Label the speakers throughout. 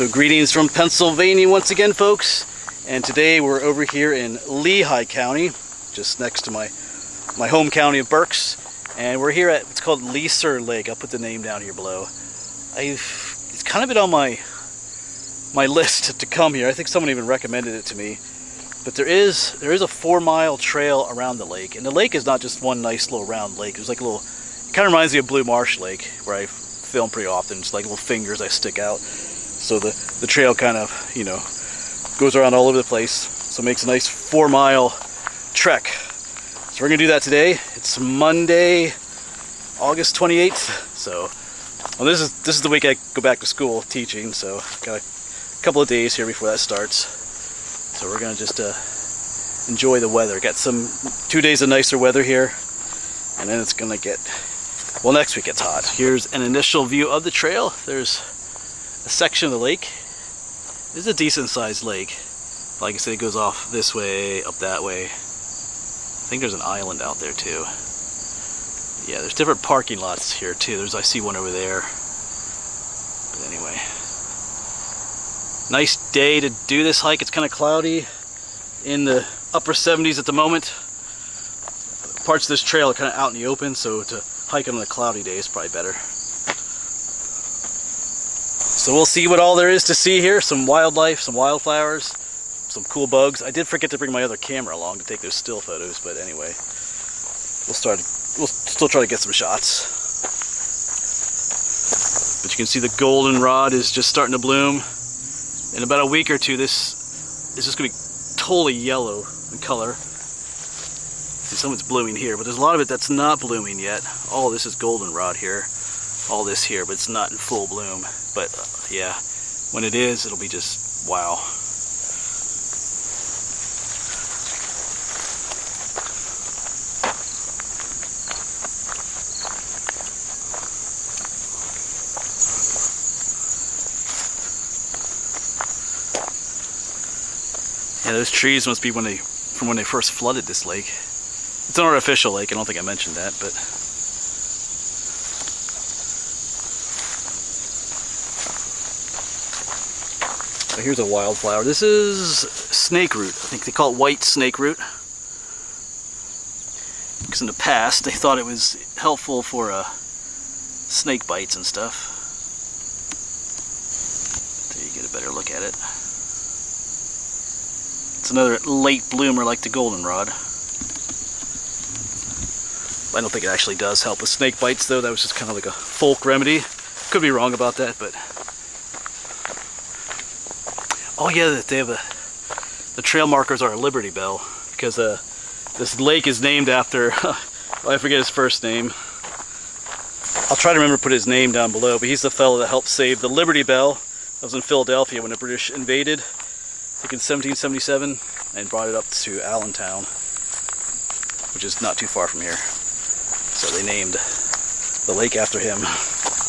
Speaker 1: So greetings from Pennsylvania once again, folks. And today we're over here in Lehigh County, just next to my home county of Berks. And we're here at, it's called Leaser Lake. I'll put the name down here below. It's kind of been on my list to come here. I think someone even recommended it to me. But there is a 4-mile trail around the lake. And the lake is not just one nice little round lake. There's like a little, it kind of reminds me of Blue Marsh Lake, where I film pretty often. It's like little fingers I stick out. So the trail kind of, you know, goes around all over the place. So it makes a nice 4-mile trek. So we're gonna do that today. It's Monday, August 28th. So, well, this is the week I go back to school teaching. So got a couple of days here before that starts. So we're gonna just enjoy the weather. Got 2 days of nicer weather here, and then it's gonna get, well, next week it's hot. Here's an initial view of the trail. There's a section of the lake. This is a decent sized lake. Like I said, it goes off this way, up that way. I think there's an island out there too. Yeah, there's different parking lots here too. I see one over there. But anyway, nice day to do this hike. It's kind of cloudy, in the upper 70s at the moment. Parts of this trail are kind of out in the open, so to hike on a cloudy day is probably better. So we'll see what all there is to see here. Some wildlife, some wildflowers, some cool bugs. I did forget to bring my other camera along to take those still photos, but anyway, we'll still try to get some shots. But you can see the goldenrod is just starting to bloom. In about a week or two, this is just going to be totally yellow in color. See, some of it's blooming here, but there's a lot of it that's not blooming yet. All of this is goldenrod here. All this here, but it's not in full bloom. But yeah, when it is, it'll be just wow. Yeah, those trees must be from when they first flooded this lake. It's an artificial lake. I don't think I mentioned that, but here's a wildflower. This is snake root. I think they call it white snake root. Because in the past they thought it was helpful for snake bites and stuff. There you get a better look at it. It's another late bloomer like the goldenrod. I don't think it actually does help with snake bites though. That was just kind of like a folk remedy. Could be wrong about that, but oh yeah, they have the trail markers are a Liberty Bell, because this lake is named after, well, I forget his first name. I'll try to remember to put his name down below, but he's the fellow that helped save the Liberty Bell. That was in Philadelphia when the British invaded, I think in 1777, and brought it up to Allentown, which is not too far from here. So they named the lake after him.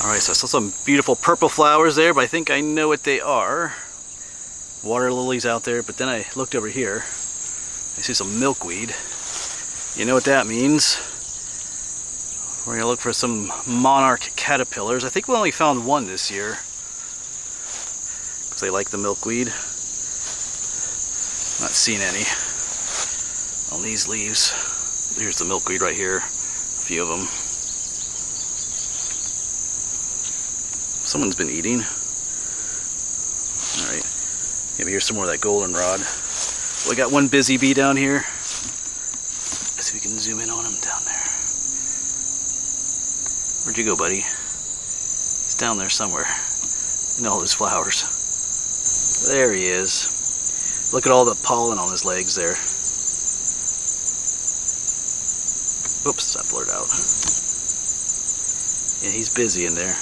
Speaker 1: Alright, so I saw some beautiful purple flowers there, but I think I know what they are. Water lilies out there, but then I looked over here. I see some milkweed. You know what that means. We're gonna look for some monarch caterpillars. I think we only found one this year, because they like the milkweed. Not seen any on these leaves. Here's the milkweed right here. A few of them. Someone's been eating. Alright. Maybe here's some more of that goldenrod. We got one busy bee down here. Let's see if we can zoom in on him down there. Where'd you go, buddy? He's down there somewhere in all those flowers. There he is. Look at all the pollen on his legs there. Oops, that blurred out. Yeah, he's busy in there.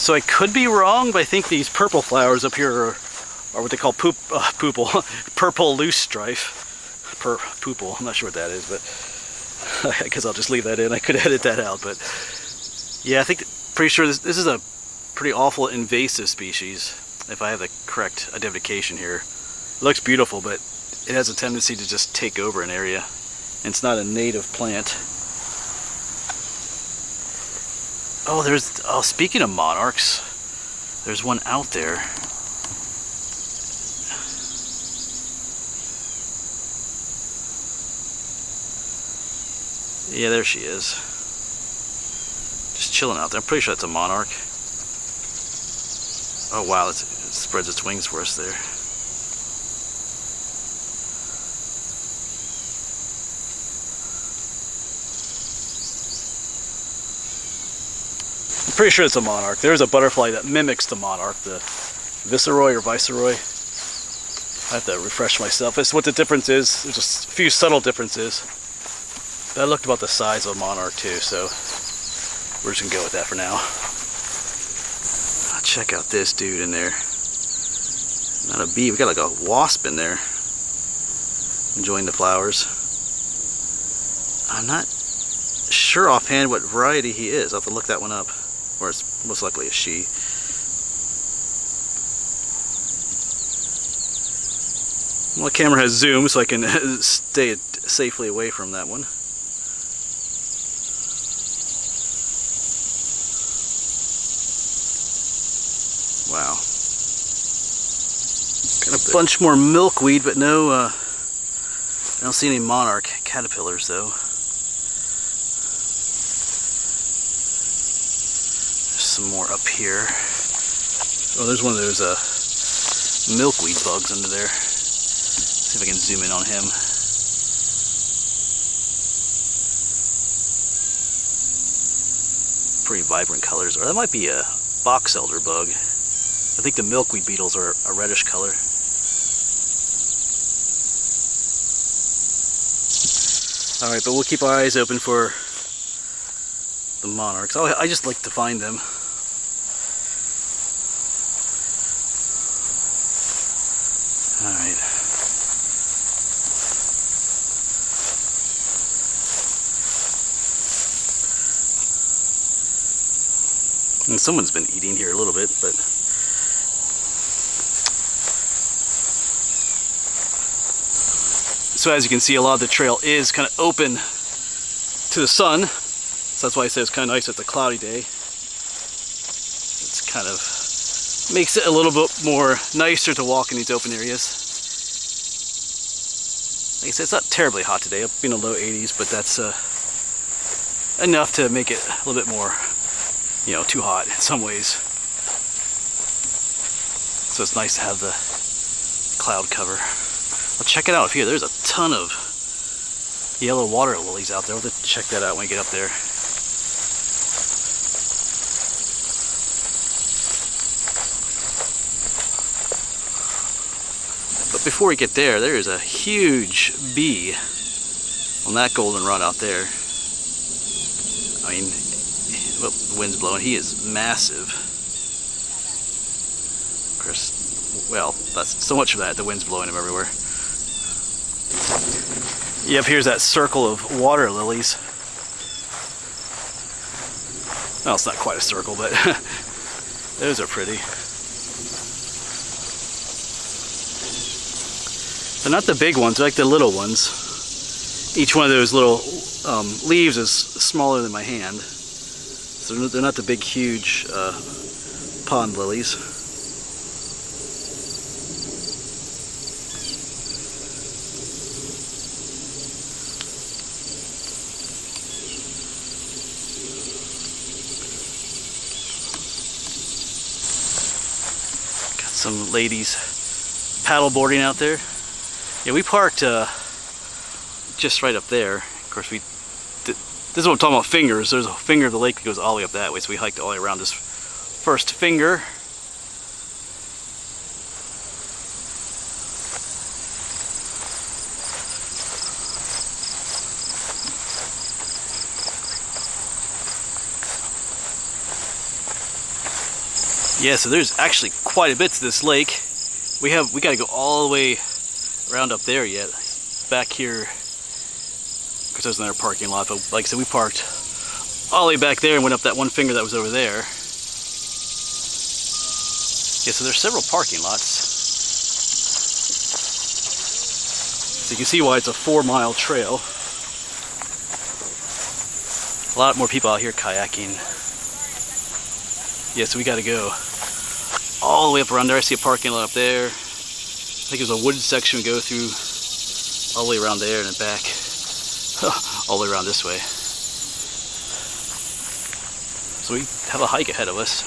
Speaker 1: So I could be wrong, but I think these purple flowers up here are what they call purple loosestrife. Poople, I'm not sure what that is, but I guess I'll just leave that in. I could edit that out, but yeah, I think, pretty sure this is a pretty awful invasive species, if I have the correct identification here. It looks beautiful, but it has a tendency to just take over an area. And it's not a native plant. Oh, speaking of monarchs, there's one out there. Yeah, there she is. Just chilling out there. I'm pretty sure that's a monarch. Oh wow, it spreads its wings for us there. I'm pretty sure it's a monarch. There's a butterfly that mimics the monarch, the viceroy or viceroy. I have to refresh myself. It's what the difference is. There's just a few subtle differences. That looked about the size of a monarch too, so we're just gonna go with that for now. Check out this dude in there. Not a bee, we got like a wasp in there. Enjoying the flowers. I'm not sure offhand what variety he is. I'll have to look that one up. Or it's most likely a she. Well, the camera has zoom, so I can stay safely away from that one. Wow. Got a bunch more milkweed, but no, I don't see any monarch caterpillars though. There's some more up here. Oh, there's one of those milkweed bugs under there. See if I can zoom in on him. Pretty vibrant colors. Or that might be a box elder bug. I think the milkweed beetles are a reddish color. Alright, but we'll keep our eyes open for the monarchs. Oh, I just like to find them. Alright. And someone's been eating here a little bit, but so as you can see, a lot of the trail is kind of open to the sun. So that's why I say it's kind of nice. It's a cloudy day. It's kind of makes it a little bit more nicer to walk in these open areas. Like I said, it's not terribly hot today. Up in the low 80s, but that's enough to make it a little bit more, you know, too hot in some ways. So it's nice to have the cloud cover. Well, check it out up here. There's a ton of yellow water lilies out there. We'll have to check that out when we get up there. But before we get there, there is a huge bee on that goldenrod out there. I mean, well, the wind's blowing. He is massive. Of course, well, that's so much for that. The wind's blowing him everywhere. Yep, here's that circle of water lilies. Well, it's not quite a circle, but those are pretty. They're not the big ones, they're like the little ones. Each one of those little leaves is smaller than my hand. So they're not the big, huge pond lilies. Some ladies paddleboarding out there. Yeah, we parked just right up there. Of course, this is what I'm talking about, fingers. There's a finger of the lake that goes all the way up that way, so we hiked all the way around this first finger. Yeah, so there's actually quite a bit to this lake. We got to go all the way around up there yet. Back here, because there's another parking lot. But like I said, we parked all the way back there and went up that one finger that was over there. Yeah, so there's several parking lots. So you can see why it's a 4-mile trail. A lot more people out here kayaking. Yeah, so we gotta go all the way up around there. I see a parking lot up there. I think there's a wooded section we go through all the way around there and then back all the way around this way. So we have a hike ahead of us.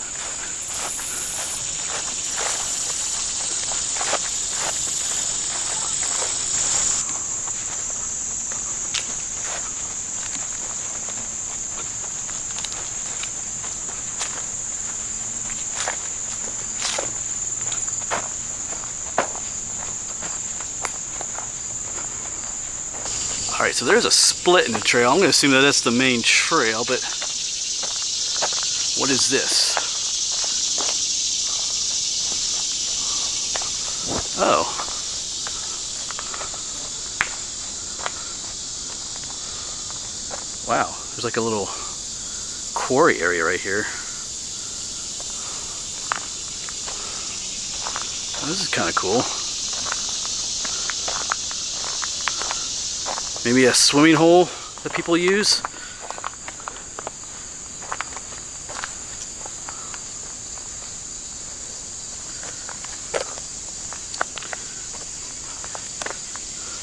Speaker 1: Alright, so there's a split in the trail. I'm going to assume that that's the main trail, but what is this? Oh. Wow, there's like a little quarry area right here. This is kind of cool. Maybe a swimming hole that people use.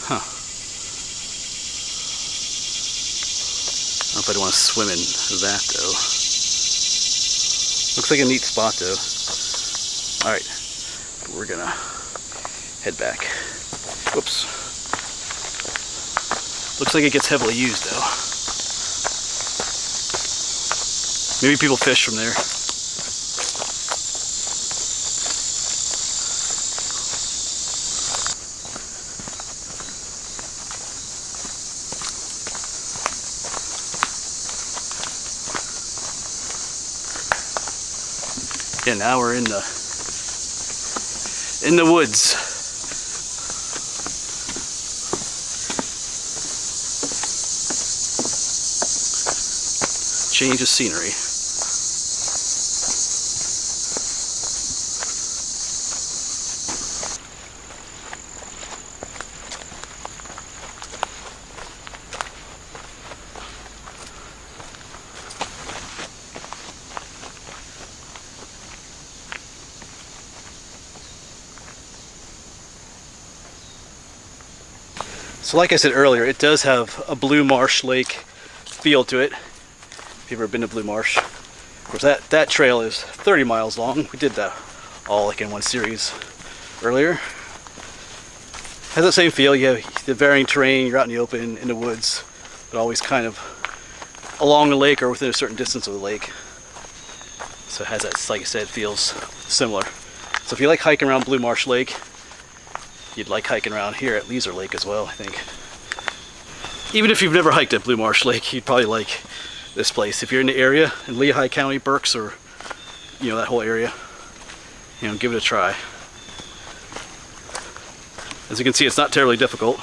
Speaker 1: Huh. I don't know if I'd want to swim in that though. Looks like a neat spot though. Alright, we're gonna head back. Whoops. Looks like it gets heavily used though. Maybe people fish from there. Yeah, now we're in the woods. Change of scenery. So like I said earlier, it does have a blue marsh lake feel to it. If you've ever been to Blue Marsh. Of course that trail is 30 miles long. We did that all like in one series earlier. Has that same feel. You have the varying terrain, you're out in the open, in the woods, but always kind of along the lake or within a certain distance of the lake. So it has that, like I said, feels similar. So if you like hiking around Blue Marsh Lake, you'd like hiking around here at Leaser Lake as well, I think. Even if you've never hiked at Blue Marsh Lake, you'd probably like this place. If you're in the area, in Lehigh County, Berks, or that whole area, give it a try. As you can see, it's not terribly difficult.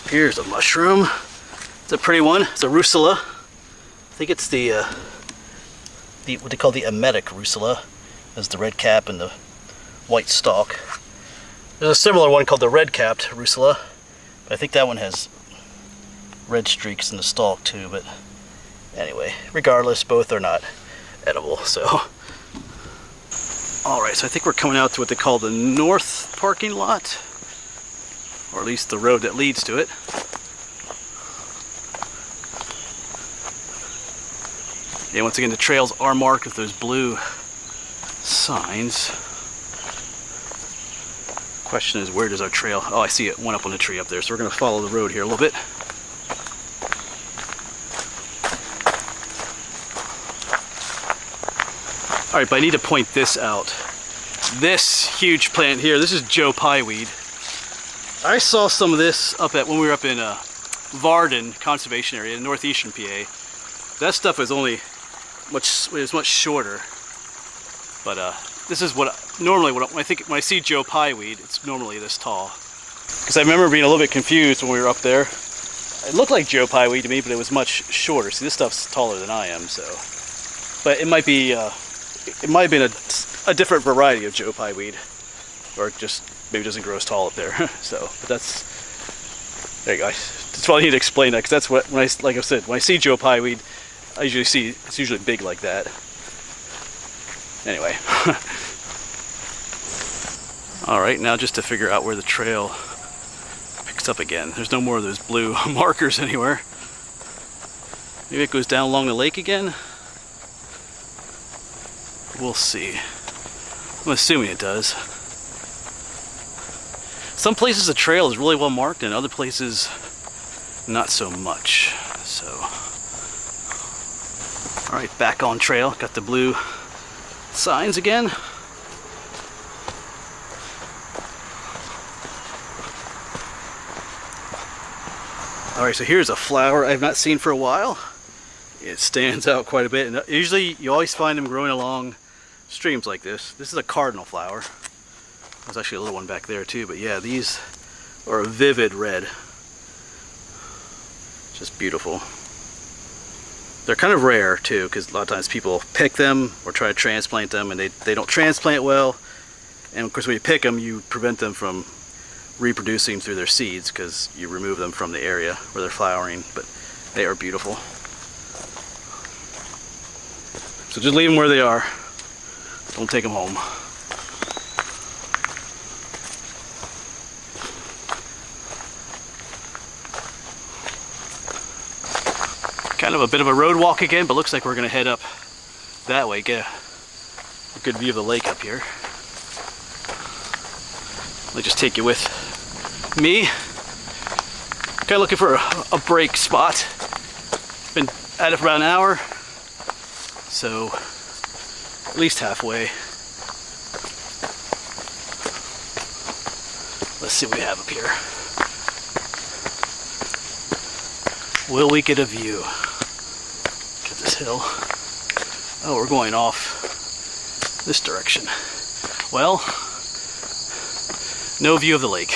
Speaker 1: Here's a mushroom. It's a pretty one. It's a rusula. I think it's the what they call the emetic rusula. There's the red cap and the white stalk. There's a similar one called the red-capped rusula, but I think that one has red streaks in the stalk too. But anyway, regardless, both are not edible. So, all right. So I think we're coming out to what they call the north parking lot, or at least the road that leads to it. Yeah, once again, the trails are marked with those blue signs. Question is, where does our trail? Oh, I see it, one up on the tree up there. So we're going to follow the road here a little bit. All right, but I need to point this out. This huge plant here, this is Joe Pyeweed. I saw some of this when we were up in Varden Conservation Area in northeastern PA. That stuff is much shorter. But this is what normally when I see Joe Pyeweed, it's normally this tall. Because I remember being a little bit confused when we were up there. It looked like Joe Pyeweed to me, but it was much shorter. See, this stuff's taller than I am, so. But it might be, it might have been a different variety of Joe Pyeweed, or just maybe doesn't grow as tall up there. So, but There you go. That's why I need to explain that, because that's what, when I, like I said, when I see Joe Pye weed, I usually see it's usually big like that. Anyway. Alright, now just to figure out where the trail picks up again. There's no more of those blue markers anywhere. Maybe it goes down along the lake again? We'll see. I'm assuming it does. Some places the trail is really well marked and other places not so much. So, alright, back on trail. Got the blue signs again. Alright, so here's a flower I've not seen for a while. It stands out quite a bit, and usually you always find them growing along streams like this. This is a cardinal flower. There's actually a little one back there too, but yeah, these are a vivid red. Just beautiful. They're kind of rare too, because a lot of times people pick them or try to transplant them and they don't transplant well. And of course when you pick them, you prevent them from reproducing through their seeds because you remove them from the area where they're flowering, but they are beautiful. So just leave them where they are. Don't take them home. Kind of a bit of a road walk again, but looks like we're going to head up that way, get a good view of the lake up here. Let me just take you with me. Kind of looking for a break spot. Been at it for about an hour, so at least halfway. Let's see what we have up here. Will we get a view? Look at this hill. Oh, we're going off this direction. Well, no view of the lake.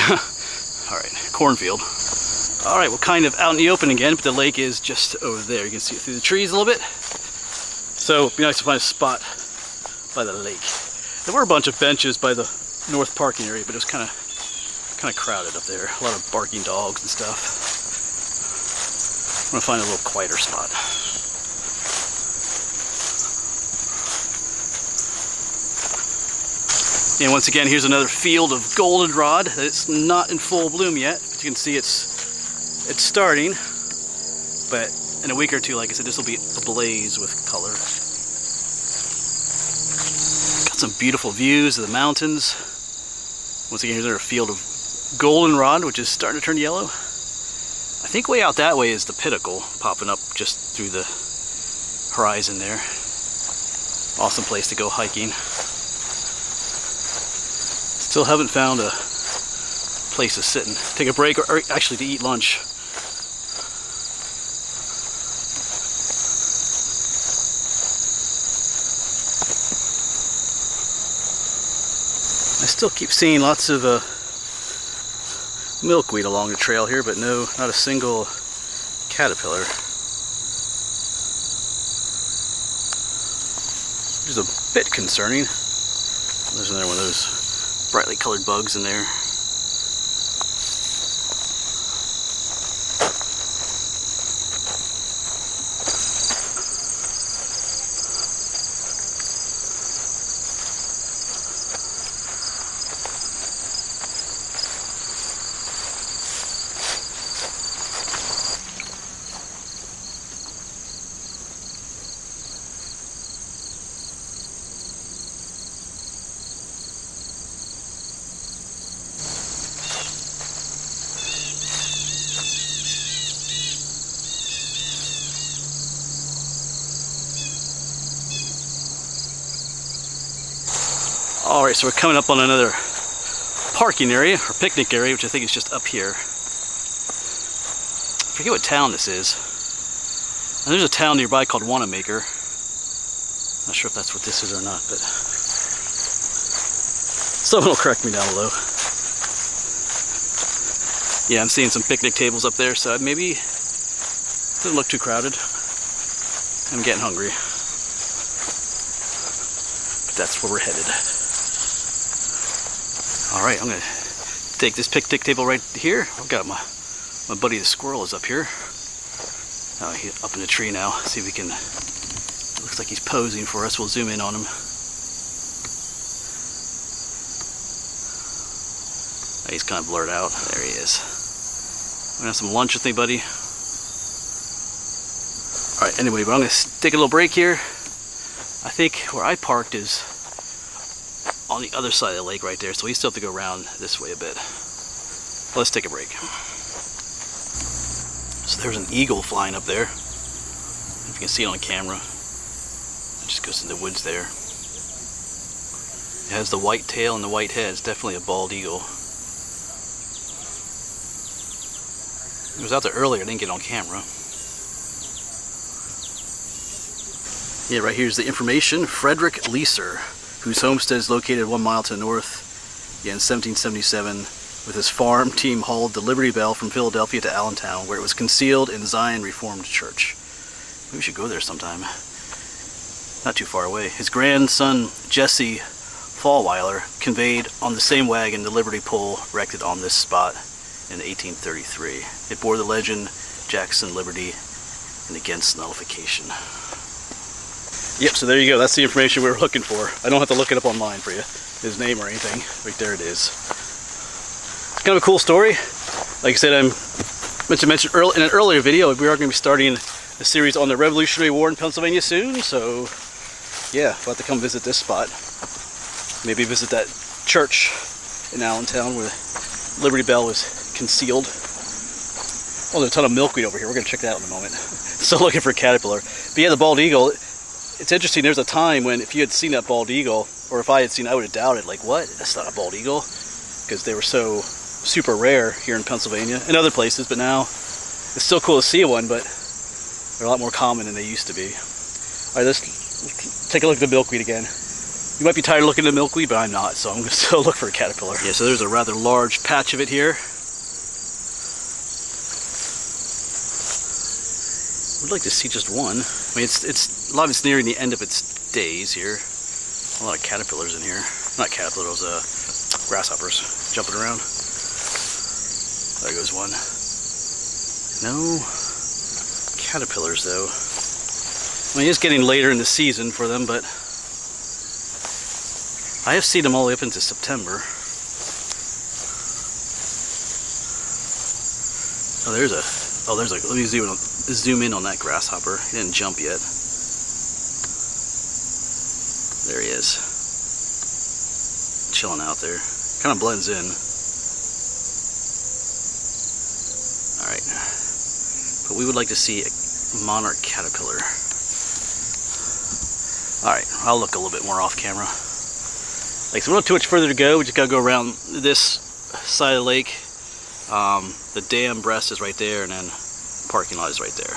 Speaker 1: Alright, cornfield. Alright, we're kind of out in the open again, but the lake is just over there. You can see it through the trees a little bit. So it'd be nice to find a spot by the lake. There were a bunch of benches by the north parking area, but it was kind of crowded up there. A lot of barking dogs and stuff. I'm gonna find a little quieter spot. And once again, here's another field of goldenrod. It's not in full bloom yet, but you can see it's starting. But in a week or two, like I said, this will be ablaze with color. Got some beautiful views of the mountains. Once again, here's another field of goldenrod, which is starting to turn yellow. I think way out that way is the pinnacle popping up just through the horizon there. Awesome place to go hiking. Still haven't found a place to sit and take a break, or actually to eat lunch. I still keep seeing lots of milkweed along the trail here, but no, not a single caterpillar. Which is a bit concerning. There's another one of those brightly colored bugs in there. Alright, so we're coming up on another parking area, or picnic area, which I think is just up here. I forget what town this is. And there's a town nearby called Wanamaker. Not sure if that's what this is or not, but someone will correct me down below. Yeah, I'm seeing some picnic tables up there, so maybe it doesn't look too crowded. I'm getting hungry. But that's where we're headed. Alright, I'm going to take this picnic table right here. I've got my My buddy the squirrel is up here. Oh, he's up in the tree now. See if we can. It looks like he's posing for us. We'll zoom in on him. Oh, he's kind of blurred out. There he is. We're gonna have some lunch with me, buddy. All right. Anyway, but I'm gonna take a little break here. I think where I parked is on the other side of the lake right there, so we still have to go around this way a bit. Let's take a break. So there's an eagle flying up there. If you can see it on camera. It just goes in the woods there. It has the white tail and the white head. It's definitely a bald eagle. It was out there earlier, I didn't get it on camera. Yeah, right here's the information. Frederick Leaser, whose homestead is located 1 mile to the north. Yeah, in 1777, with his farm team hauled the Liberty Bell from Philadelphia to Allentown, where it was concealed in Zion Reformed Church. Maybe we should go there sometime. Not too far away. His grandson, Jesse Fallweiler, conveyed on the same wagon the Liberty pole erected on this spot in 1833. It bore the legend, Jackson Liberty and against nullification. Yep, so there you go. That's the information we were looking for. I don't have to look it up online for you, his name or anything. Right there it is. It's kind of a cool story. Like I said, I mentioned in an earlier video, we are going to be starting a series on the Revolutionary War in Pennsylvania soon. So yeah, we'll have to come visit this spot. Maybe visit that church in Allentown where Liberty Bell was concealed. Oh, there's a ton of milkweed over here. We're going to check that out in a moment. Still looking for a caterpillar. But yeah, the bald eagle. It's interesting, there's a time when if you had seen that bald eagle, or if I had seen it, I would have doubted, like, what? That's not a bald eagle? Because they were so super rare here in Pennsylvania and other places, but now it's still cool to see one, but they're a lot more common than they used to be. All right, let's take a look at the milkweed again. You might be tired of looking at the milkweed, but I'm not, so I'm going to still look for a caterpillar. Yeah, so there's a rather large patch of it here. I'd like to see just one. I mean, it's a lot of it's nearing the end of its days here. A lot of caterpillars in here. Not caterpillars, grasshoppers jumping around. There goes one. No caterpillars though. I mean, it's getting later in the season for them, but I have seen them all the way up into September. Oh, there's a, let me zoom in on that grasshopper. He didn't jump yet. There he is. Chilling out there. Kind of blends in. Alright. But we would like to see a monarch caterpillar. Alright, I'll look a little bit more off camera. Like, so we don't have too much further to go. We just gotta go around this side of the lake. The dam breast is right there, and then parking lot is right there.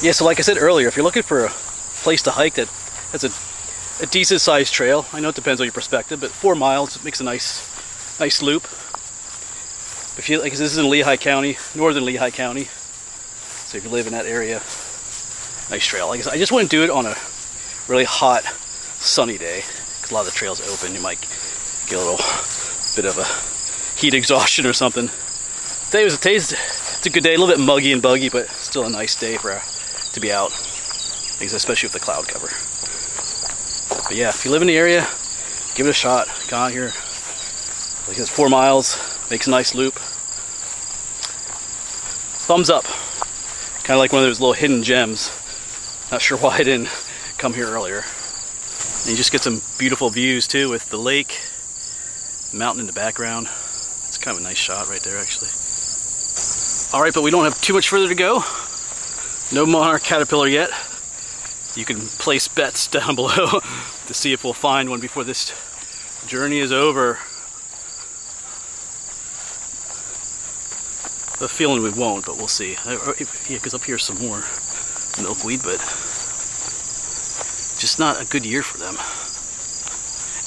Speaker 1: Yeah, so like I said earlier, if you're looking for a place to hike that's a decent sized trail, I know it depends on your perspective, but 4 miles makes a nice loop. If you like, this is in Lehigh County, northern Lehigh County, so if you live in that area, nice trail. Like I said, I just wouldn't do it on a really hot, sunny day, because a lot of the trails open. You might get a little bit of a heat exhaustion or something. Today's it's a good day, a little bit muggy and buggy, but still a nice day to be out, especially with the cloud cover. But yeah, if you live in the area, give it a shot. Come out here. Like it's 4 miles, makes a nice loop. Thumbs up. Kind of like one of those little hidden gems. Not sure why I didn't come here earlier. And you just get some beautiful views too with the lake, mountain in the background. It's kind of a nice shot right there, actually. All right, but we don't have too much further to go. No monarch caterpillar yet. You can place bets down below to see if we'll find one before this journey is over. The feeling we won't, but we'll see. Yeah, because up here's some more milkweed, but just not a good year for them.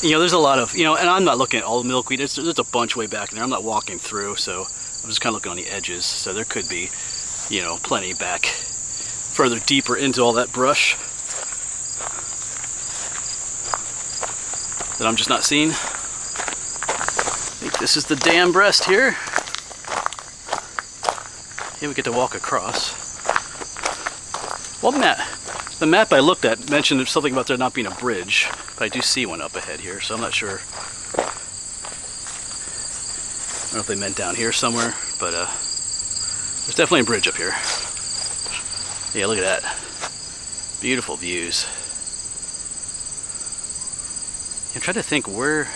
Speaker 1: You know, there's a lot of, and I'm not looking at all the milkweed. There's a bunch way back in there. I'm not walking through, so I'm just kind of looking on the edges. So there could be, plenty back further deeper into all that brush that I'm just not seeing. I think this is the dam breast here. here we get to walk across. Well, the map I looked at mentioned something about there not being a bridge, but I do see one up ahead here, so I'm not sure. I don't know if they meant down here somewhere, but there's definitely a bridge up here. Yeah, look at that. Beautiful views. I'm trying to think where.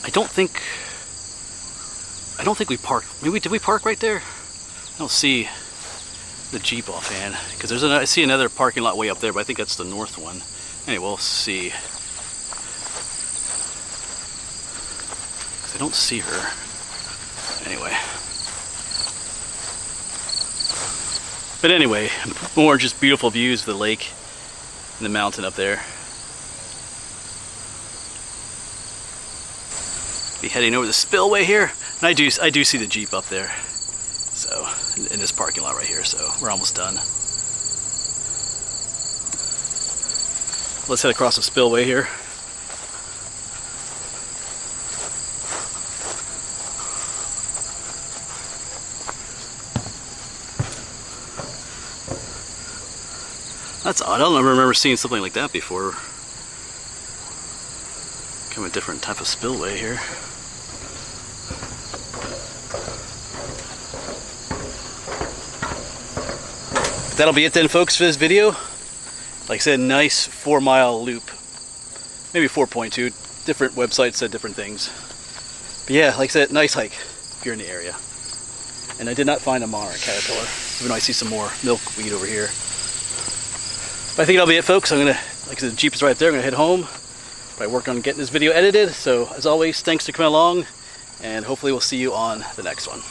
Speaker 1: I don't think we parked. Maybe did we park right there? I don't see the Jeep offhand because I see another parking lot way up there, but I think that's the north one. Anyway, we'll see. 'Cause I don't see her. Anyway. But anyway, more just beautiful views of the lake and the mountain up there. Be heading over the spillway here, and I do see the Jeep up there. So in this parking lot right here, so we're almost done. Let's head across the spillway here. That's odd. I don't remember seeing something like that before. Kind of a different type of spillway here. That'll be it then, folks, for this video. Like I said, nice 4-mile loop. Maybe 4.2. Different websites said different things. But yeah, like I said, nice hike if you're in the area. And I did not find a monarch caterpillar, even though I see some more milkweed over here. But I think that'll be it, folks. I'm gonna, like I said, the Jeep is right there. I'm gonna head home. I work on getting this video edited. So as always, thanks for coming along, and hopefully we'll see you on the next one.